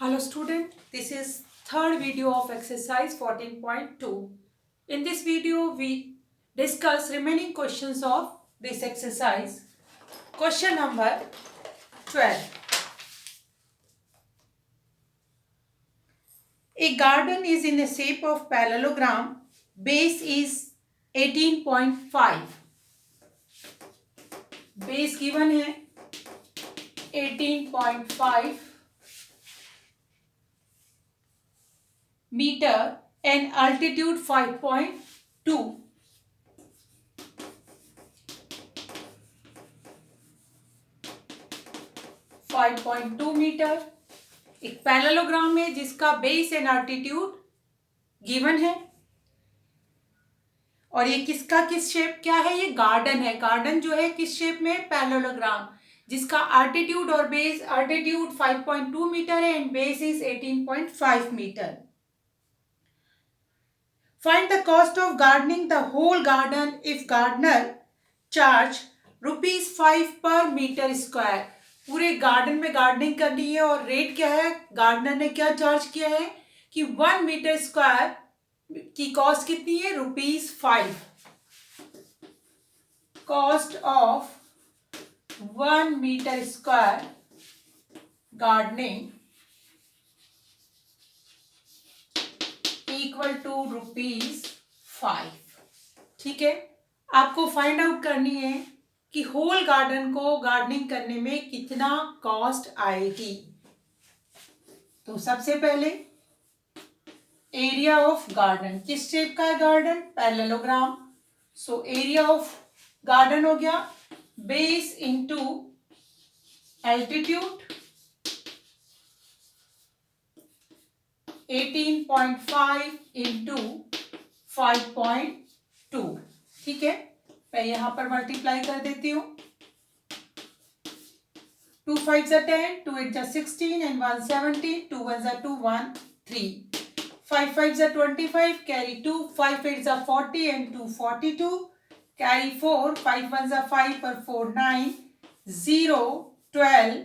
Hello student, this is third video of exercise 14.2. In this video we discuss remaining questions of this exercise. Question number 12. A garden is in the shape of parallelogram. Base is 18.5. Base given है 18.5 meter and altitude 5.2. Metre एक parallelogram है जिसका base and altitude given है और ये किसका किस shape क्या है, ये गार्डन है। गार्डन जो है किस शेप में, पैरेललोग्राम, जिसका एल्टीट्यूड और बेस, एल्टीट्यूड 5.2 मीटर है and base is 18.5 metre. Find the cost of gardening the whole garden if gardener charge ₹5 per meter square। पूरे गार्डन में गार्डनिंग करनी है और रेट क्या है, गार्डनर ने क्या चार्ज किया है कि 1 मीटर स्क्वायर की कॉस्ट कितनी है, ₹5। Cost of 1 metre square gardening equal to ₹5। ठीक है, आपको फाइंड आउट करनी है कि होल गार्डन को गार्डनिंग करने में कितना कॉस्ट आएगी। तो सबसे पहले एरिया ऑफ गार्डन, किस शेप का है garden, parallelogram. So area of garden हो गया बेस इंटू एल्टीट्यूड 18.5 इंटू 5.2। ठीक है, मैं यहां पर मल्टीप्लाई कर देती हूं। 2 5 जा 10, 2 8 जा 16 एंड 1 17, 2 1 जा 2 1 3, 5 5 जा 25 कैरी 2, 5 8 जा 40 एंड 2 42 कैरी 4, 5 1 जा 5 और 4 9 0 12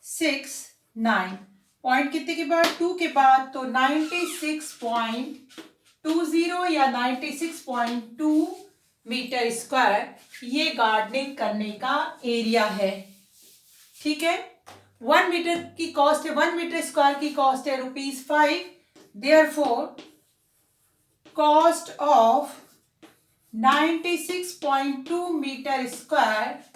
6 9। पॉइंट कितने के बाद, 2 के बाद, तो 96.20 या 96.2 मीटर स्क्वायर ये गार्डनिंग करने का एरिया है। ठीक है, 1 मीटर की कॉस्ट है, 1 मीटर स्क्वायर की कॉस्ट है ₹5। Therefore cost of 96.2 metre square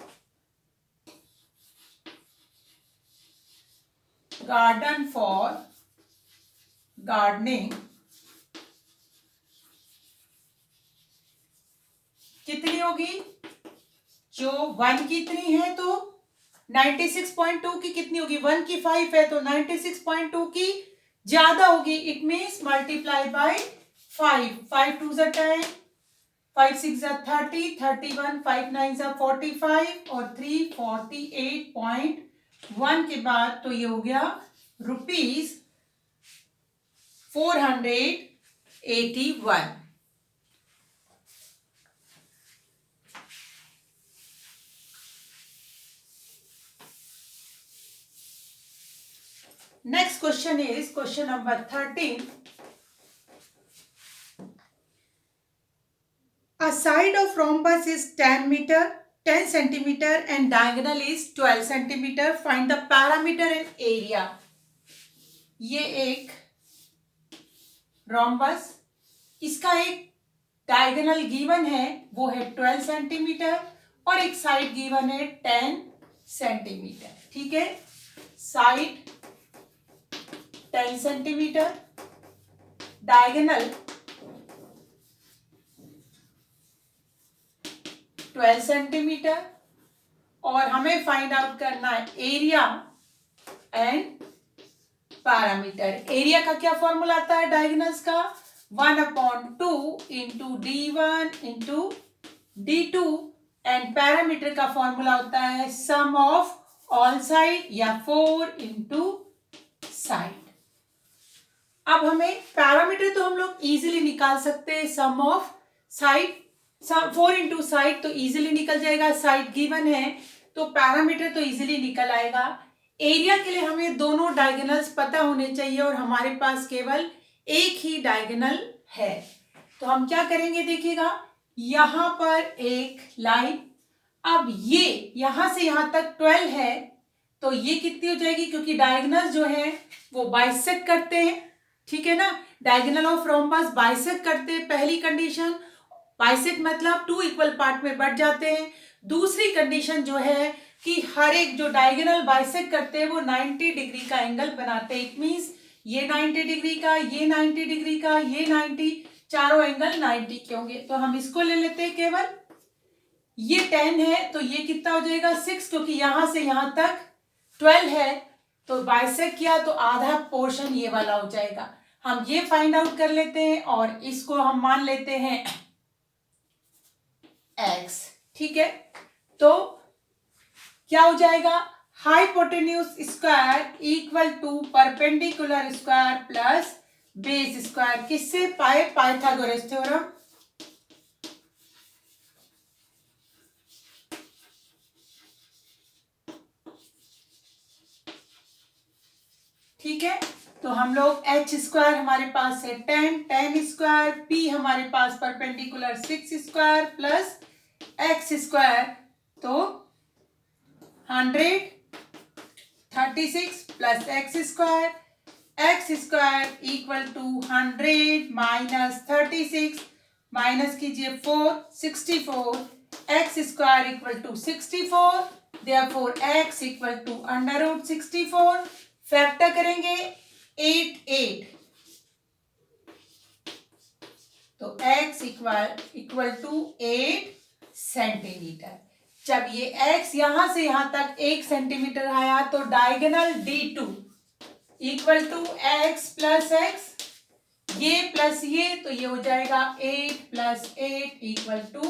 garden for gardening कितनी होगी, जो 1 की इतनी है तो 96.2 की कितनी होगी, 1 की 5 है तो 96.2 की ज्यादा होगी। इट मीन्स मल्टीप्लाई बाय 5, 5 2 जा 10, 5 6 जा 30, 31, 5 9 जा 45 और 3 48.1 के बाद तो ये हो गया ₹481। Next question is question number 13. A side of rhombus is 10 centimeter and diagonal is 12 centimeter. Find the parameter and area. ये एक rhombus, इसका एक डायगोनल गिवन है वो है 12 सेंटीमीटर और एक साइड गिवन है 10 सेंटीमीटर। ठीक है, साइड 10 सेंटीमीटर, डायगोनल 12 सेंटीमीटर और हमें फाइंड आउट करना है एरिया एंड पैरामीटर। एरिया का क्या फॉर्मूला आता है डायगोनल्स का, 1/2 into D1 into D2 and parameter का फॉर्मूला होता है सम ऑफ ऑल साइड या 4 इंटू साइड। अब हमें पैरामीटर तो हम लोग इजीली निकाल सकते हैं, सम ऑफ साइड 4 इंटू साइड तो इजीली निकल जाएगा, साइड गिवन है तो पैरामीटर तो इजीली निकल आएगा। एरिया के लिए हमें दोनों डायगोनल्स पता होने चाहिए और हमारे पास केवल एक ही डायगोनल है। तो हम क्या करेंगे देखिएगा, यहां पर एक लाइन, अब ये यहां से यहां तक 12 है, तो ये कितनी हो जाएगी, क्योंकि डायगोनल जो है वो बाइसेक्ट करते हैं, ठीक है ना, डायगोनल ऑफ रोम्बस बाइसेक्ट करते हैं। पहली कंडीशन, बाइसेक्ट मतलब टू इक्वल पार्ट में बढ़ जाते हैं। दूसरी कंडीशन जो है कि हर एक जो डायगोनल बाइसेक्ट करते हैं वो 90 डिग्री का एंगल बनाते हैं। इट मींस ये 90 डिग्री का, ये 90 डिग्री का, ये 90, चारों एंगल 90 के होंगे। तो हम इसको ले लेते हैं केवल, ये 10 है तो ये कितना हो जाएगा 6, क्योंकि यहां से यहां तक 12 है, तो बाइसेक्ट किया तो आधा पोर्शन ये वाला हो जाएगा। हम ये फाइंड आउट कर लेते हैं और इसको हम मान लेते हैं x, ठीक है। तो क्या हो जाएगा, hypotenuse square equal to perpendicular square plus base square, किससे, पाइथागोरस थ्योरम। ठीक है, तो हम लोग h स्क्वायर हमारे पास है 10 स्क्वायर, p हमारे पास perpendicular 6 square plus x square, तो 136 plus x square equal to 100 minus 36, minus कीजिए 4, 64, x square equal to 64, therefore x equal to under root 64, factor करेंगे 8, तो x इक्वल टू 8 सेंटीमीटर। जब ये x यहां से यहां तक 1 सेंटीमीटर आया तो diagonal D2 equal to x plus x, ये प्लस ये, तो ये हो जाएगा 8 प्लस 8 इक्वल टू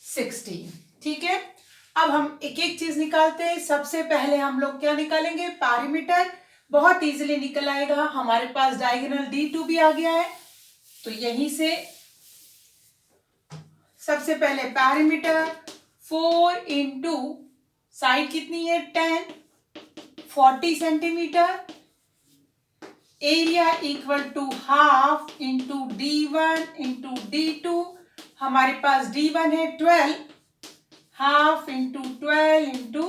16। ठीक है, अब हम एक एक चीज निकालते हैं। सबसे पहले हम लोग क्या निकालेंगे, पैरामीटर, बहुत इजीली निकल आएगा। हमारे पास डायगोनल D2 भी आ गया है, तो यहीं से सबसे पहले पैरामीटर 4 इंटू साइड कितनी है 10, 40 centimetre, area equal to half into D1 into D2, हमारे पास D1 है 12, हाफ इंटू 12 इंटू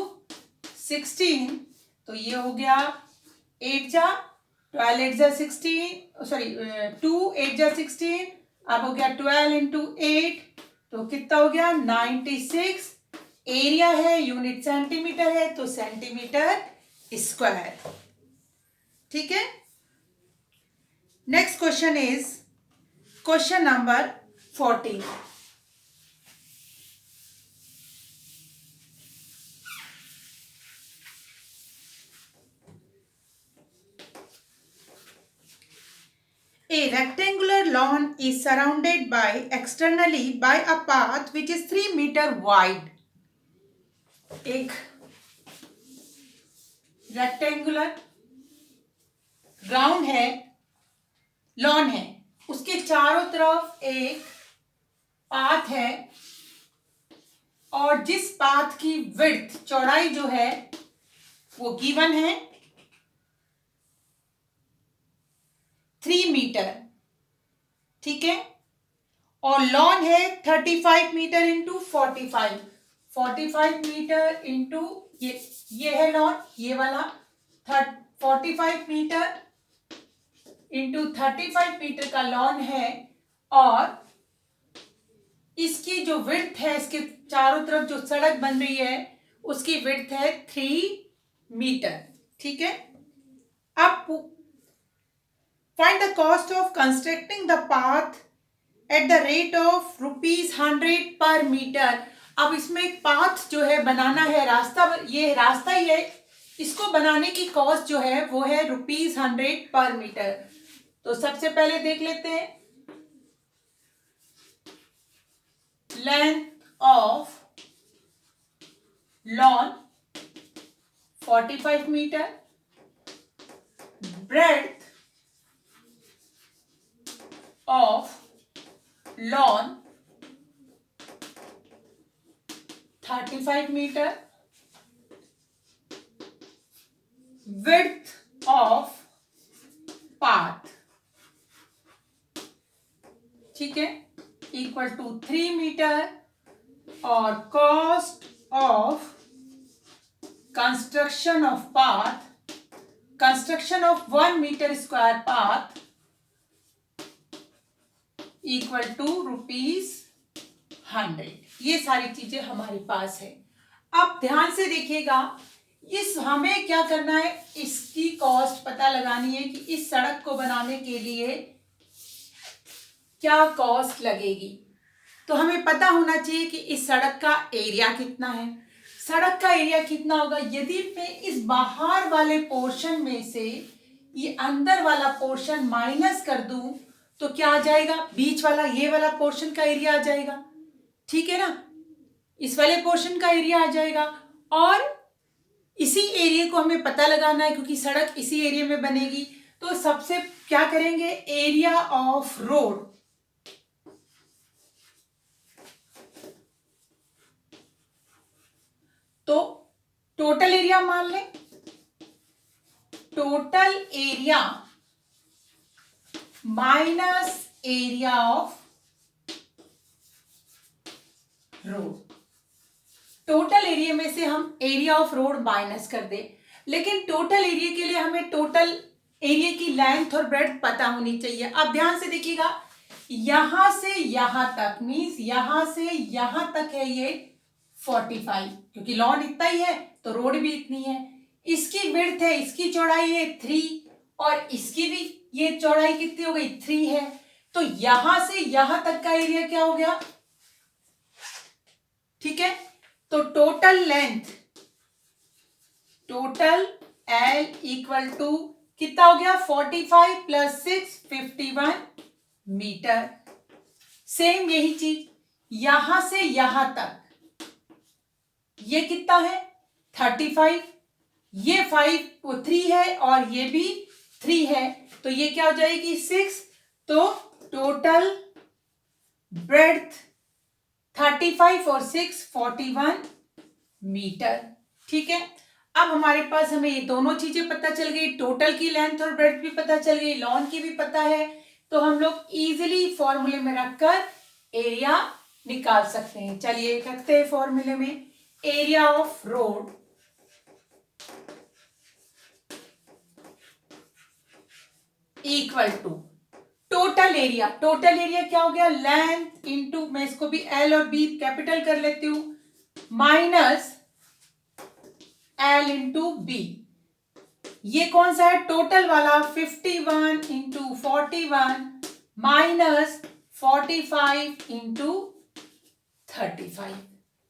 16, तो ये हो गया 8 जा 12, 8 जा 16, सॉरी 2 8 जा 16, अब हो गया 12 इंटू 8, तो कितना हो गया 96, एरिया है यूनिट सेंटीमीटर है तो सेंटीमीटर स्क्वायर। ठीक है, next question is question number 14। A rectangular lawn is surrounded by externally by a path which is 3 meter wide. एक रेक्टेंगुलर ग्राउंड है, लॉन है, उसके चारों तरफ एक पाथ है और जिस पाथ की विड्थ चौड़ाई जो है वो गिवन है 3 मीटर। ठीक है, और लॉन है 35 मीटर इंटू 45 मीटर इंटू ये है लॉन, ये वाला 45 मीटर इंटू 35 मीटर का लॉन है, और इसकी जो विड्थ है, इसके चारों तरफ जो सड़क बन रही है उसकी विड्थ है 3 मीटर। ठीक है, अब find the cost of constructing the path at the rate of ₹100 पर मीटर। अब इसमें एक पाथ जो है बनाना है, रास्ता, ये रास्ता ही है, इसको बनाने की कॉस्ट जो है वो है ₹100 पर मीटर। तो सबसे पहले देख लेते हैं, length of lawn 45 metre, breadth of lawn 35 metre, width of path, ठीक है, इक्वल टू 3 मीटर और cost of construction of path, construction of 1 metre square path equal to ₹100। ये सारी चीजें हमारे पास है। अब ध्यान से देखिएगा, इस हमें क्या करना है, इसकी कॉस्ट पता लगानी है कि इस सड़क को बनाने के लिए क्या कॉस्ट लगेगी। तो हमें पता होना चाहिए कि इस सड़क का एरिया कितना है। सड़क का एरिया कितना होगा, यदि मैं इस बाहर वाले पोर्शन में से ये अंदर वाला पोर्शन माइनस कर दूं तो क्या आ जाएगा, बीच वाला ये वाला पोर्शन का एरिया आ जाएगा, ठीक है ना, इस वाले पोर्शन का एरिया आ जाएगा। और इसी एरिया को हमें पता लगाना है क्योंकि सड़क इसी एरिया में बनेगी। तो सबसे क्या करेंगे, एरिया ऑफ रोड, तो टोटल एरिया मान लें, total area minus area of road. Total area में से हम एरिया ऑफ रोड माइनस कर दें, लेकिन टोटल एरिया के लिए हमें टोटल एरिया की लेंथ और ब्रेड्थ पता होनी चाहिए। अब ध्यान से देखिएगा, यहां से यहां तक मींस यहां से यहां तक है ये 45, क्योंकि लॉन इतना ही है तो रोड भी इतनी है। इसकी विड्थ है, इसकी चौड़ाई है 3 और इसकी भी ये चौड़ाई कितनी हो गई 3 है। तो यहां से यहां तक का एरिया क्या हो गया, ठीक है। तो total length, total L equal to कितना हो गया, 45 + 6 51 मीटर। सेम यही चीज यहां से यहां तक, ये कितना है 35, ये 3 है और ये भी 3 है, तो ये क्या हो जाएगी 6। तो टोटल ब्रेड्थ 35 और 6 41 मीटर, ठीक है। अब हमारे पास हमें ये दोनों चीजें पता चल गई, टोटल की लेंथ और ब्रेड्थ भी पता चल गई, लॉन की भी पता है। तो हम लोग इजीली फॉर्मूले में रखकर एरिया निकाल सकते हैं। चलिए रखते हैं फॉर्मूले में, area of road equal to total area, total area क्या हो गया, लेंथ इंटू, मैं इसको भी L और B कैपिटल कर लेती हूं, माइनस L इंटू B। ये कौन सा है, टोटल वाला 51 इंटू 41 माइनस 45 इंटू 35,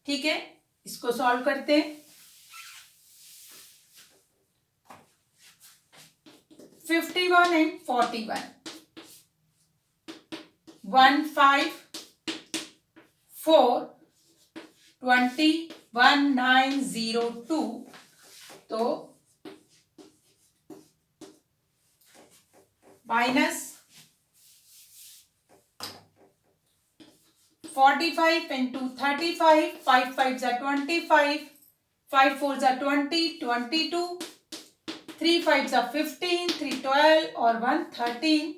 ठीक है। इसको सॉल्व करते हैं, 51 एंड 41 15 4 20 1902, तो माइनस 45 इंटू 35, 5 5 जा 25, 5 4 जा 20 22, 3 5 जा 15, 3 12 और 1 13,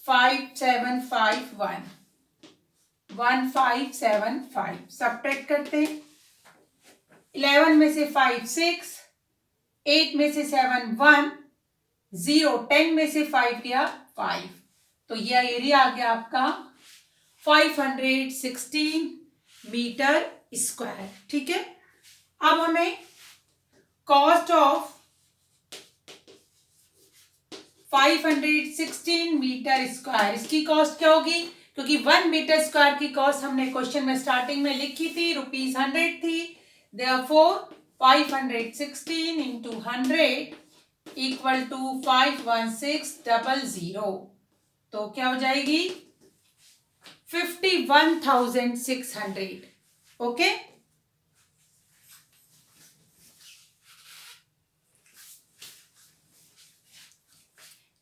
5 7 5 1 1 5 7 5। सब्ट्रैक्ट करते हैं, 11 में से 5 6, 8 में से 7 1, 0 10 में से 5 लिया 5, तो यह एरिया आ गया आपका 516 मीटर स्क्वायर, ठीक है। अब हमें कॉस्ट ऑफ 516 मीटर स्क्वायर, इसकी कॉस्ट क्या होगी, क्योंकि 1 मीटर स्क्वायर की कॉस्ट हमने क्वेश्चन में स्टार्टिंग में लिखी थी, ₹100 थी। देयरफॉर 516 इंटू 100 इक्वल टू 51600, तो क्या हो जाएगी 51,600, okay.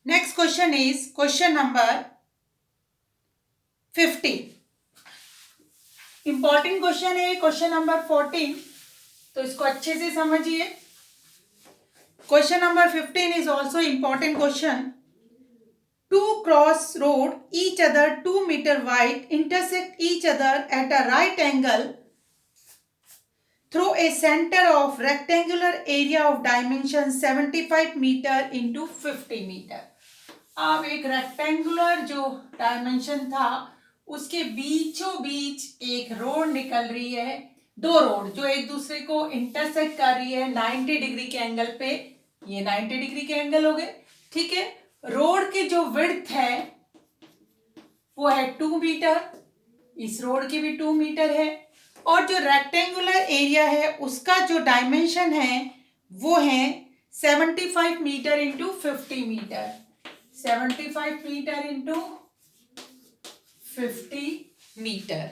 Next question is question number 15। Important question है क्वेश्चन नंबर 14, तो इसको अच्छे से समझिए। Question number 15 is also important question. Two cross road each other 2 meter wide intersect each other at a right angle through a center of rectangular area of dimension 75 meter into 50 meter. अब एक rectangular जो dimension था उसके बीचों बीच एक road निकल रही है, दो रोड जो एक दूसरे को इंटरसेक्ट कर रही है 90 डिग्री के एंगल पे, ये 90 डिग्री के एंगल हो गए, ठीक है। रोड की जो विड्थ है वो है 2 मीटर, इस रोड की भी 2 मीटर है, और जो रेक्टेंगुलर एरिया है उसका जो डायमेंशन है वो है 75 metre into 50 metre, 75 metre into 50 metre.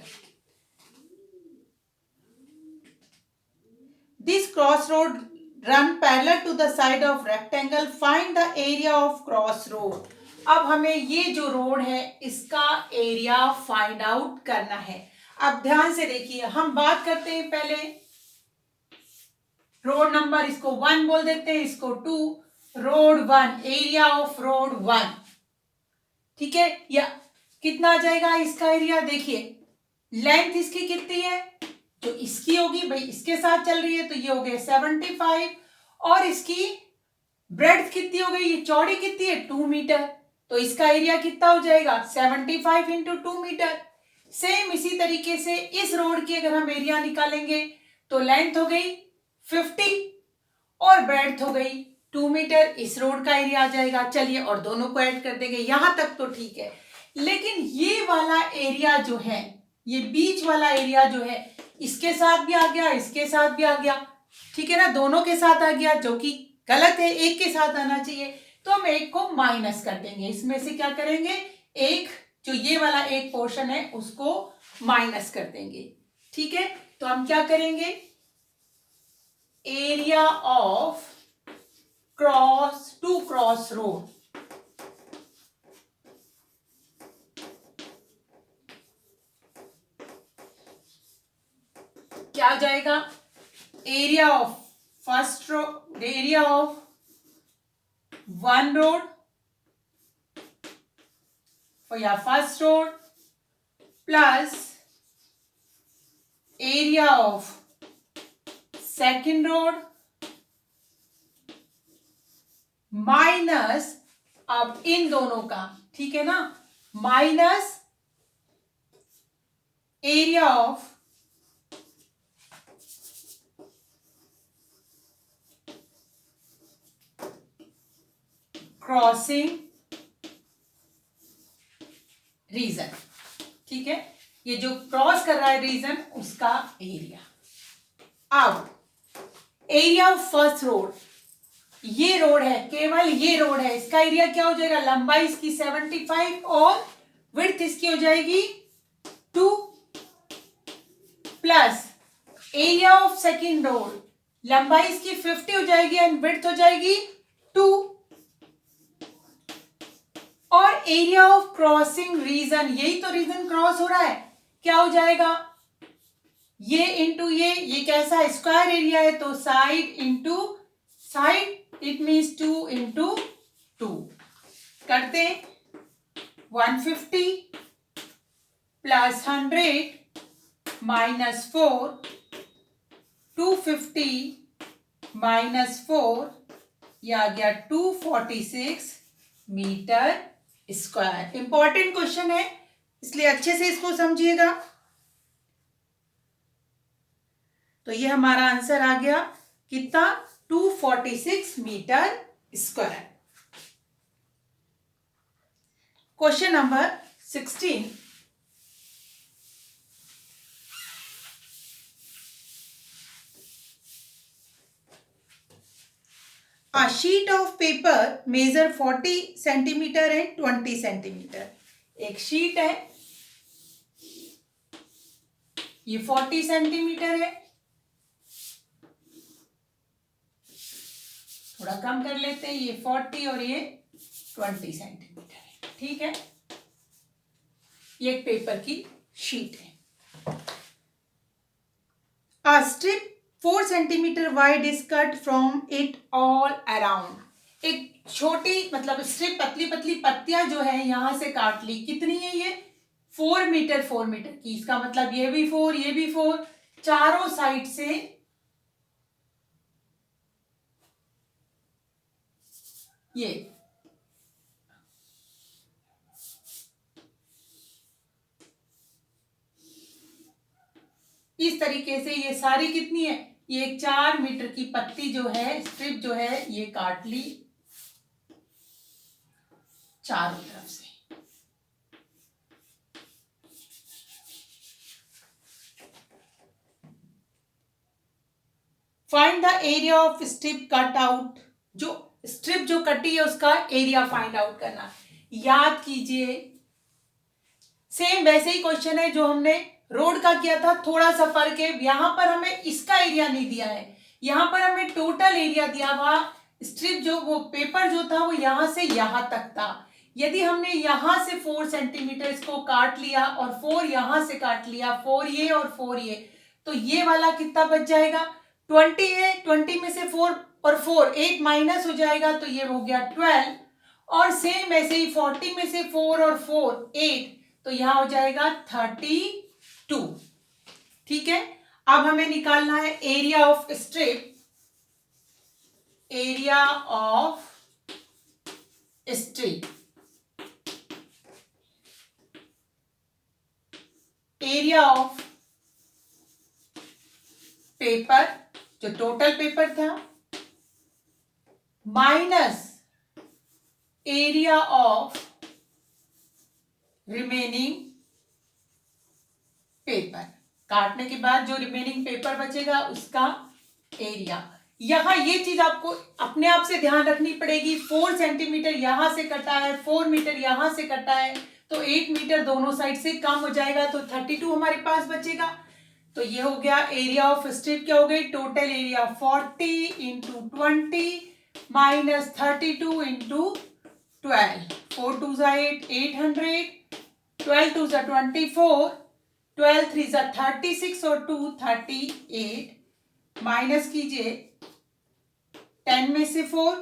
This crossroad run parallel to the side of rectangle. Find the area of crossroad. अब हमें ये जो रोड है इसका एरिया फाइंड आउट करना है. अब ध्यान से देखिए, हम बात करते हैं पहले रोड नंबर, इसको 1 बोल देते हैं, इसको 2. रोड 1, एरिया ऑफ रोड 1, ठीक है. या कितना आ जाएगा इसका एरिया, देखिए लेंथ इसकी कितनी है, जो इसकी होगी भाई इसके साथ चल रही है तो ये हो गए 75, और इसकी ब्रेड्थ कितनी हो गई, ये चौड़ी कितनी है 2 मीटर, तो इसका एरिया कितना हो जाएगा 75 इंटू 2 मीटर. सेम इसी तरीके से इस रोड की अगर हम एरिया निकालेंगे तो लेंथ हो गई 50 और ब्रेड्थ हो गई 2 मीटर, इस रोड का एरिया आ जाएगा. चलिए और दोनों को ऐड कर देंगे, यहां तक तो ठीक है. लेकिन ये वाला एरिया जो है, ये बीच वाला एरिया जो है, इसके साथ भी आ गया, इसके साथ भी आ गया, ठीक है ना, दोनों के साथ आ गया, जो कि गलत है, एक के साथ आना चाहिए. तो हम एक को माइनस कर देंगे, इसमें से क्या करेंगे, एक जो ये वाला एक पोर्शन है उसको माइनस कर देंगे, ठीक है. तो हम क्या करेंगे, area of two cross road, क्या आ जाएगा, area of first road, area of 1 road या first road plus area of second road minus, अब इन दोनों का, ठीक है ना, minus area of crossing region, ठीक है, ये जो क्रॉस कर रहा है रीजन उसका एरिया. अब एरिया ऑफ फर्स्ट रोड, ये रोड है, केवल ये रोड है, इसका एरिया क्या हो जाएगा, लंबाई इसकी 75 और विड्थ इसकी हो जाएगी 2 plus area of second road, लंबाई इसकी 50 हो जाएगी एंड विड्थ हो जाएगी 2, और एरिया ऑफ क्रॉसिंग रीजन, यही तो रीजन क्रॉस हो रहा है, क्या हो जाएगा, ये इंटू ये कैसा स्क्वायर एरिया है तो side into side, it means 2 into 2 करते, 150 प्लस 100 माइनस 4, 250 माइनस 4, यह आ गया 246 मीटर स्क्वायर. इंपॉर्टेंट क्वेश्चन है इसलिए अच्छे से इसको समझिएगा. तो ये हमारा आंसर आ गया कितना, 246 metre square. Question number 16. A sheet of paper measure 40 centimeter and 20 centimeter. एक शीट है, ये 40 सेंटीमीटर है, थोड़ा कम कर लेते हैं, ये 40 और ये 20 सेंटीमीटर है, ठीक है. ये एक पेपर की शीट है. A strip 4 centimetre wide is cut from it all around. एक छोटी मतलब स्ट्रिप पतली पतली पत्तियां जो है यहां से काट ली। कितनी है ये? 4 मीटर की। इसका मतलब ये भी 4, ये भी 4, चारों साइड से ये इस तरीके से ये सारी कितनी है? ये 4 मीटर की पत्ती जो है, स्ट्रिप जो है, ये काट ली चारों तरफ से। Find the area of strip cut out. जो स्ट्रिप जो कटी है उसका एरिया फाइंड आउट करना। याद कीजिए सेम वैसे ही क्वेश्चन है जो हमने रोड का किया था, थोड़ा सा फर्क है। यहां पर हमें इसका एरिया नहीं दिया है, यहां पर हमें टोटल एरिया दिया हुआ। स्ट्रिप जो वो पेपर जो था वो यहां से यहां तक था। यदि हमने यहां से 4 सेंटीमीटर इसको काट लिया और 4 यहां से काट लिया, 4 ये और 4 ये, तो ये वाला कितना बच जाएगा? 20 है। 20 में से 4 और 4 8 माइनस हो जाएगा, तो ये हो गया 12। और सेम ऐसे ही 40 में से 4 और 4 8, तो यहां हो जाएगा 32। ठीक है। अब हमें निकालना है area of strip. Area of strip, area of paper जो टोटल पेपर था, minus area of remaining paper. काटने के बाद जो रिमेनिंग पेपर बचेगा उसका एरिया। यहां ये चीज आपको अपने आप से ध्यान रखनी पड़ेगी। 4 सेंटीमीटर यहां से कटा है, 4 मीटर यहां से कटा है, तो 8 मीटर दोनों साइड से कम हो जाएगा, तो 32 हमारे पास बचेगा। तो ये हो गया एरिया ऑफ स्ट्रिप। क्या हो गई? Total area 40 into 20 minus 32 into 12। 4 2 8, 800, 12 2 24, 12 3 36 और 2 38। माइनस कीजिए 10 में से 4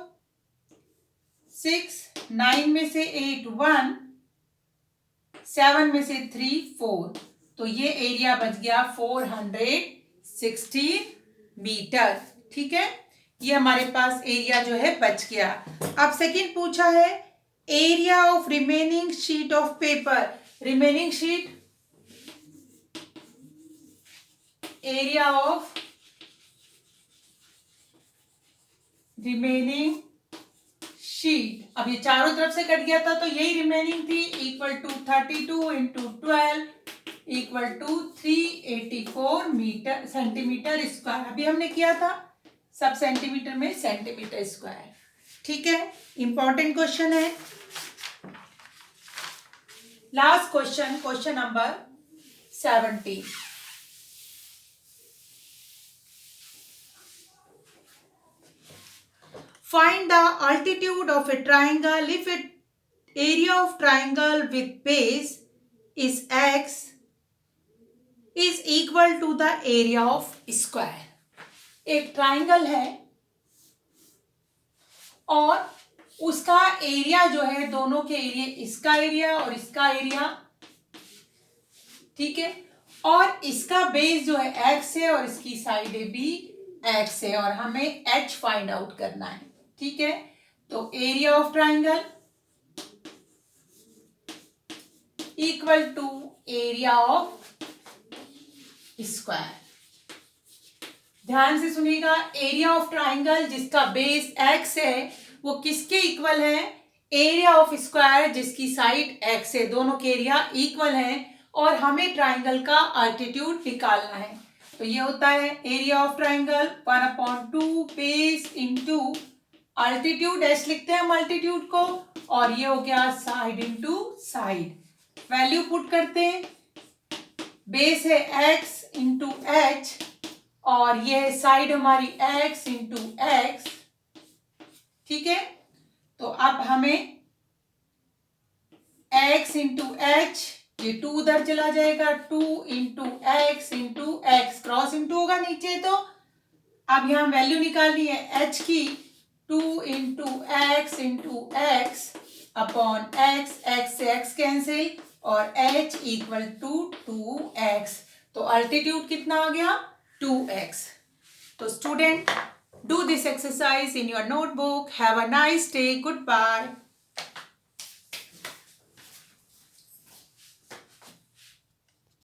6, 9 में से 8 1, 7 में से 3 4, तो ये एरिया बच गया 416 मीटर। ठीक है, ये हमारे पास एरिया जो है बच गया। अब सेकंड पूछा है area of remaining sheet of paper. Remaining sheet, area of remaining sheet. अब ये चारों तरफ से कट गया था तो यही रिमेनिंग थी, equal to 32 into 12 equal to 384 metre centimetre square. अभी हमने किया था सब सेंटीमीटर में सेंटीमीटर स्क्वायर। ठीक है, इंपॉर्टेंट क्वेश्चन है। Last question, question number 17। Find the altitude of a triangle if an area of triangle with base is x is equal to the area of square। एक triangle है और उसका area जो है, दोनों के एरिया, इसका एरिया और इसका एरिया, ठीक है, और इसका बेस जो है x है और इसकी साइड भी x है और हमें h फाइंड आउट करना है। ठीक है, तो area of triangle equal to area of square. ध्यान से सुनिएगा, एरिया ऑफ ट्राइंगल जिसका बेस x है वो किसके इक्वल है? एरिया ऑफ स्क्वायर जिसकी साइड x है। दोनों के एरिया इक्वल है और हमें ट्राइंगल का अल्टीट्यूड निकालना है। तो ये होता है area of triangle 1/2 base into altitude, S लिखते हैं हम अल्टीट्यूड को, और ये हो गया side into side. Value put करते हैं, बेस है x इंटू एच और ये है साइड हमारी x इंटू एक्स। ठीक है, तो अब हमें x इंटू एच, ये 2 उधर चला जाएगा, 2 into x into x, cross into होगा नीचे तो अब यहाँ वैल्यू निकालनी है h की, 2 इंटू एक्स अपॉन x से x कैंसिल और h इक्वल टू 2x, तो अल्टीट्यूड कितना आ गया 2x। तो student, do this exercise in your notebook. Have a nice day, good bye.